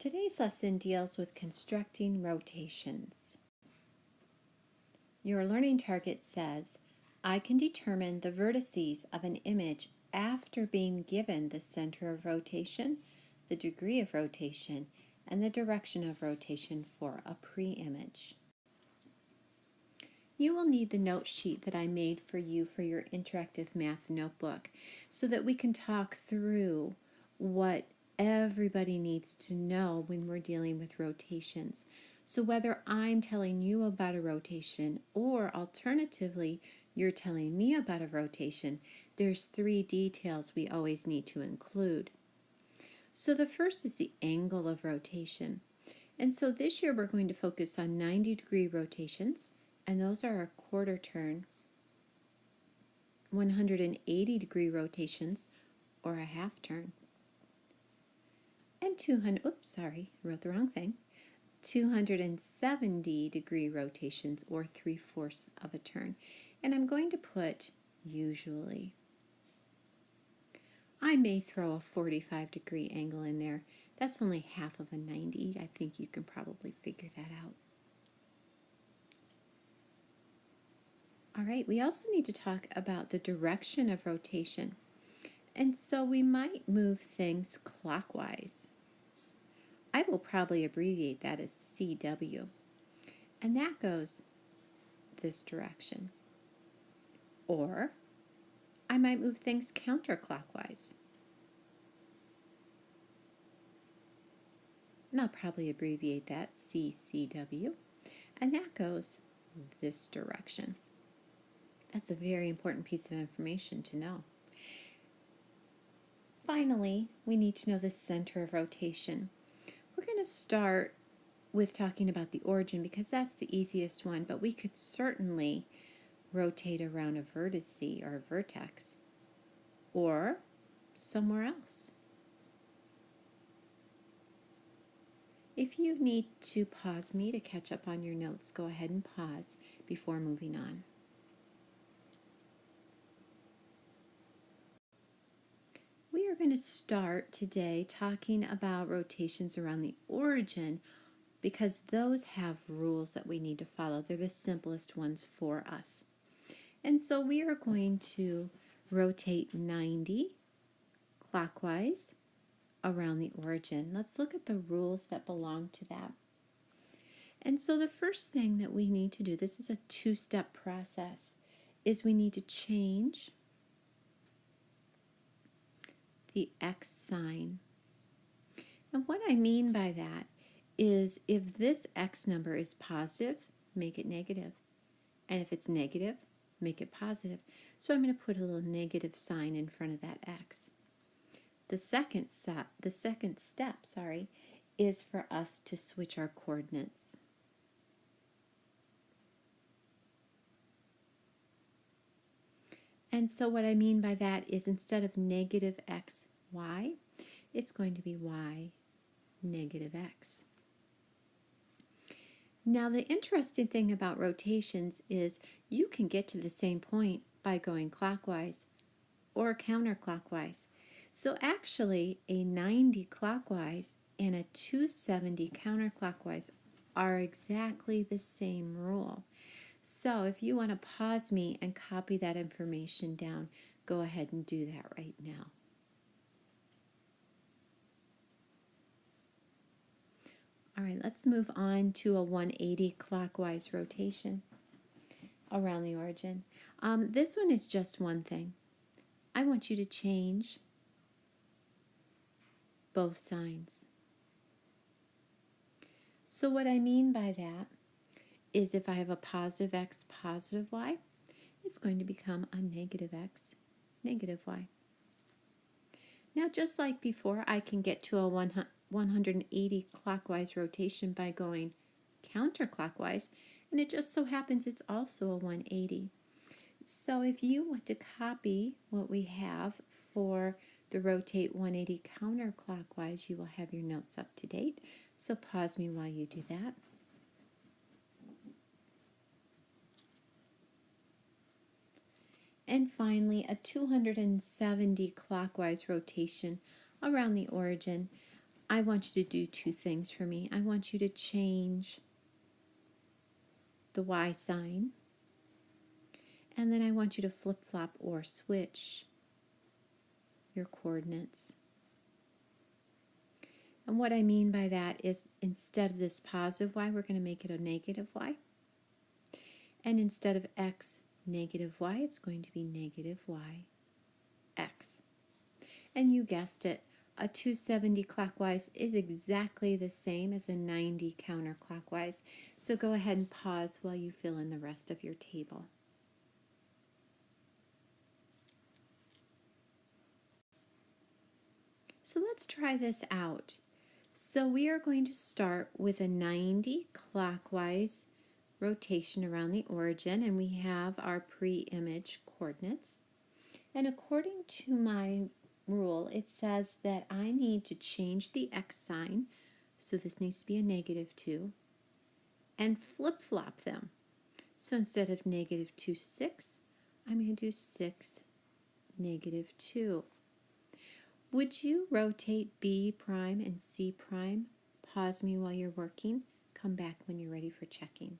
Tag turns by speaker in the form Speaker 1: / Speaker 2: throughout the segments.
Speaker 1: Today's lesson deals with constructing rotations. Your learning target says, I can determine the vertices of an image after being given the center of rotation, the degree of rotation, and the direction of rotation for a pre-image. You will need the note sheet that I made for you for your interactive math notebook so that we can talk through what everybody needs to know when we're dealing with rotations. So whether I'm telling you about a rotation or alternatively you're telling me about a rotation, there's 3 details we always need to include. So the first is the angle of rotation. And so this year we're going to focus on 90-degree rotations, and those are a quarter turn, 180-degree rotations, or a half turn, and 270-degree rotations, or 3/4 of a turn. And I'm going to put usually. I may throw a 45-degree angle in there. That's only half of a 90. I think you can probably figure that out. All right, we also need to talk about the direction of rotation. And so we might move things clockwise. I will probably abbreviate that as CW. And that goes this direction. Or I might move things counterclockwise. And I'll probably abbreviate that CCW. And that goes this direction. That's a very important piece of information to know. Finally, we need to know the center of rotation. We're going to start with talking about the origin because that's the easiest one, but we could certainly rotate around a vertex or a vertex or somewhere else. If you need to pause me to catch up on your notes, go ahead and pause before moving on. We are going to start today talking about rotations around the origin because those have rules that we need to follow. They're the simplest ones for us. And so we are going to rotate 90 clockwise around the origin. Let's look at the rules that belong to that. And so the first thing that we need to do, this is a 2-step process, is we need to change the X sign. And what I mean by that is if this X number is positive, make it negative. And if it's negative, make it positive. So I'm going to put a little negative sign in front of that X. The second step, is for us to switch our coordinates. And so what I mean by that is instead of negative x, y, it's going to be y, negative x. Now the interesting thing about rotations is you can get to the same point by going clockwise or counterclockwise. So actually a 90 clockwise and a 270 counterclockwise are exactly the same rule. So if you want to pause me and copy that information down, go ahead and do that right now. All right, let's move on to a 180 clockwise rotation around the origin. This one is just one thing. I want you to change both signs. So what I mean by that is if I have a positive x, positive y, it's going to become a negative x, negative y. Now just like before, I can get to a 180 clockwise rotation by going counterclockwise, and it just so happens it's also a 180. So if you want to copy what we have for the rotate 180 counterclockwise, you will have your notes up to date. So pause me while you do that. And finally, a 270 clockwise rotation around the origin. I want you to do two things for me. I want you to change the Y sign, and then I want you to flip-flop or switch your coordinates. And what I mean by that is instead of this positive y, we're going to make it a negative y. And instead of x negative y, it's going to be negative y x. And you guessed it, a 270 clockwise is exactly the same as a 90 counterclockwise. So go ahead and pause while you fill in the rest of your table. So let's try this out. So we are going to start with a 90 clockwise rotation around the origin, and we have our pre-image coordinates. And according to my rule, it says that I need to change the x sign, so this needs to be a -2, and flip-flop them. So instead of -2, 6, I'm going to do 6, -2. Would you rotate B prime and C prime? Pause me while you're working. Come back when you're ready for checking.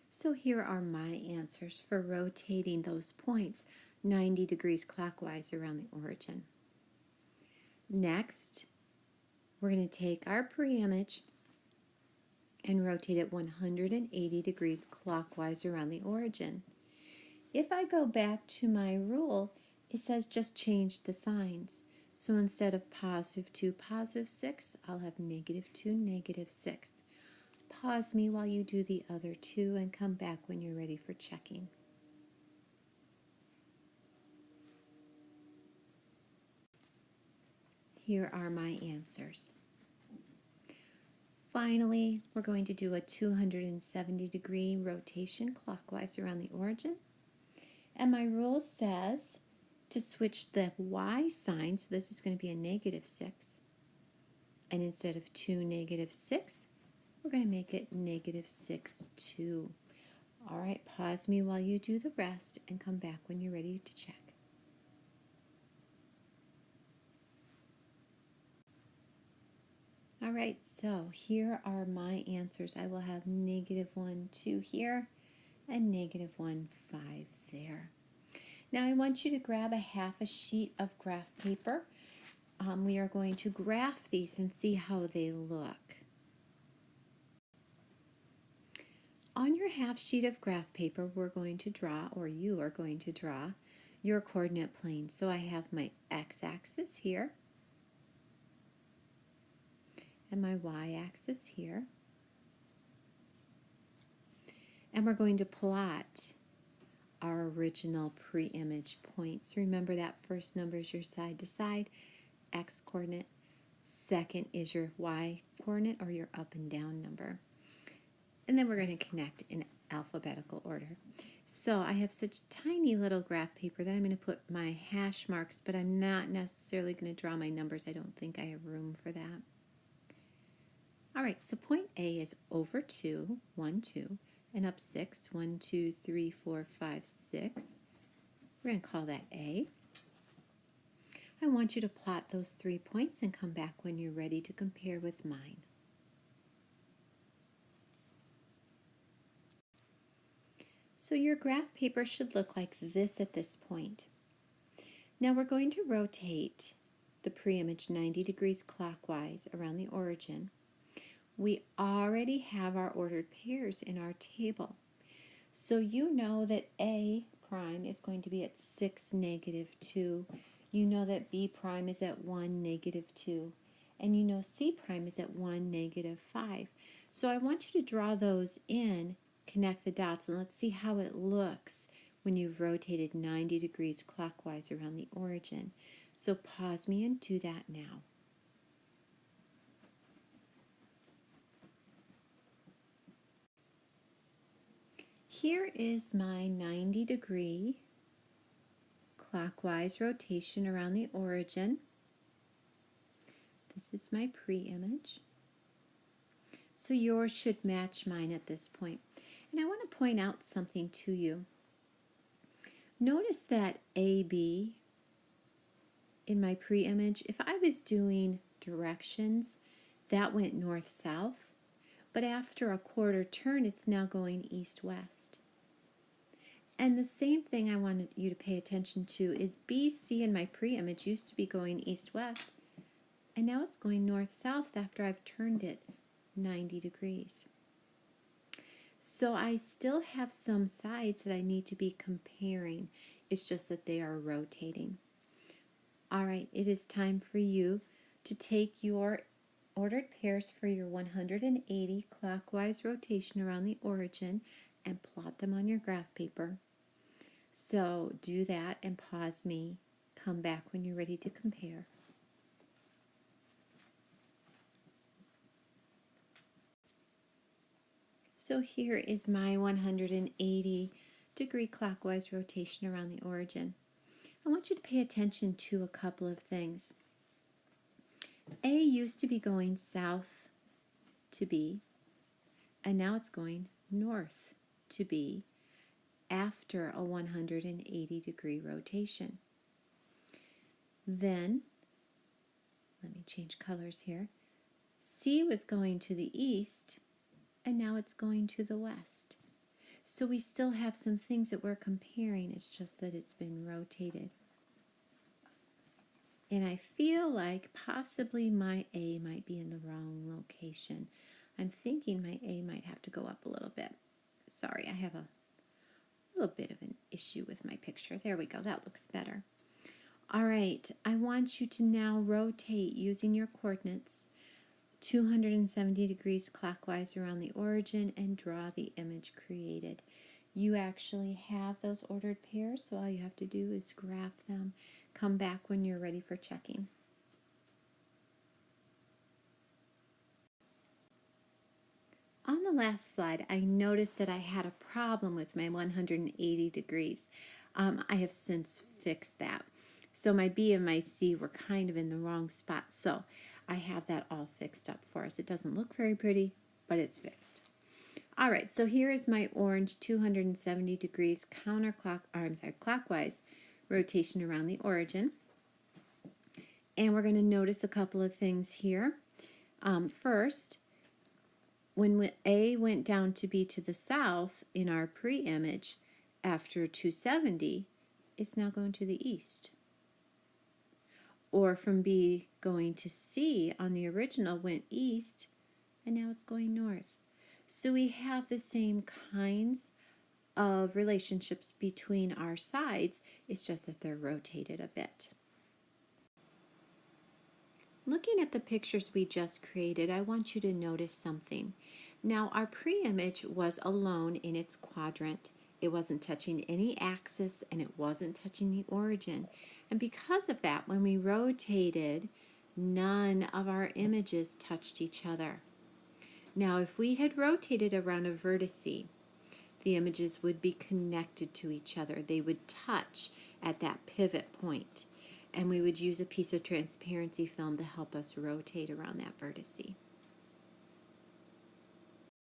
Speaker 1: So here are my answers for rotating those points 90 degrees clockwise around the origin. Next, we're going to take our pre-image and rotate it 180 degrees clockwise around the origin. If I go back to my rule, it says just change the signs. So instead of +2, +6, I'll have -2, -6. Pause me while you do the other two and come back when you're ready for checking. Here are my answers. Finally, we're going to do a 270 degree rotation clockwise around the origin. And my rule says to switch the Y sign, so this is going to be a -6. And instead of 2, -6, we're going to make it -6, 2. All right, pause me while you do the rest and come back when you're ready to check. All right, so here are my answers. I will have -1, 2 here and -1, 5 there. Now I want you to grab a half a sheet of graph paper. We are going to graph these and see how they look. On your half sheet of graph paper, we're going to draw, or you are going to draw, your coordinate plane. So I have my x-axis here and my y-axis here. And we're going to plot our original pre-image points. Remember that first number is your side to side x coordinate. Second is your y coordinate or your up and down number. And then we're going to connect in alphabetical order. So I have such tiny little graph paper that I'm going to put my hash marks, but I'm not necessarily going to draw my numbers. I don't think I have room for that. All right, so point A is over 2, 1, 2, and up 6, 1, 2, 3, 4, 5, 6. We're going to call that A. I want you to plot those 3 points and come back when you're ready to compare with mine. So your graph paper should look like this at this point. Now we're going to rotate the pre-image 90 degrees clockwise around the origin. We already have our ordered pairs in our table. So you know that A prime is going to be at 6, -2. You know that B prime is at 1, -2. And you know C prime is at 1, -5. So I want you to draw those in, connect the dots, and let's see how it looks when you've rotated 90 degrees clockwise around the origin. So pause me and do that now. Here is my 90 degree clockwise rotation around the origin. This is my pre-image. So yours should match mine at this point. And I want to point out something to you. Notice that AB in my pre-image, if I was doing directions, that went north-south, but after a quarter turn, it's now going east-west. And the same thing I wanted you to pay attention to is BC in my pre-image used to be going east-west, and now it's going north-south after I've turned it 90 degrees. So I still have some sides that I need to be comparing. It's just that they are rotating. All right, it is time for you to take your ordered pairs for your 180 clockwise rotation around the origin and plot them on your graph paper. So do that and pause me. Come back when you're ready to compare. So here is my 180-degree clockwise rotation around the origin. I want you to pay attention to a couple of things. A used to be going south to B, and now it's going north to B after a 180-degree rotation. Then, let me change colors here. C was going to the east, and now it's going to the west. So we still have some things that we're comparing, it's just that it's been rotated. And I feel like possibly my A might be in the wrong location. I'm thinking my A might have to go up a little bit. Sorry, I have a little bit of an issue with my picture. There we go, that looks better. All right, I want you to now rotate using your coordinates 270 degrees clockwise around the origin and draw the image created. You actually have those ordered pairs, so all you have to do is graph them. Come back when you're ready for checking. On the last slide, I noticed that I had a problem with my 180 degrees. I have since fixed that. So my B and my C were kind of in the wrong spot. So I have that all fixed up for us. It doesn't look very pretty, but it's fixed. All right, so here is my orange 270 degrees clockwise rotation around the origin. And we're going to notice a couple of things here. First, when A went down to B to the south in our pre-image after 270, it's now going to the east. Or from B going to C on the original went east, and now it's going north. So we have the same kinds of relationships between our sides, it's just that they're rotated a bit. Looking at the pictures we just created, I want you to notice something. Now, our pre-image was alone in its quadrant. It wasn't touching any axis, and it wasn't touching the origin. And because of that, when we rotated, none of our images touched each other. Now, if we had rotated around a vertice, the images would be connected to each other. They would touch at that pivot point. And we would use a piece of transparency film to help us rotate around that vertice.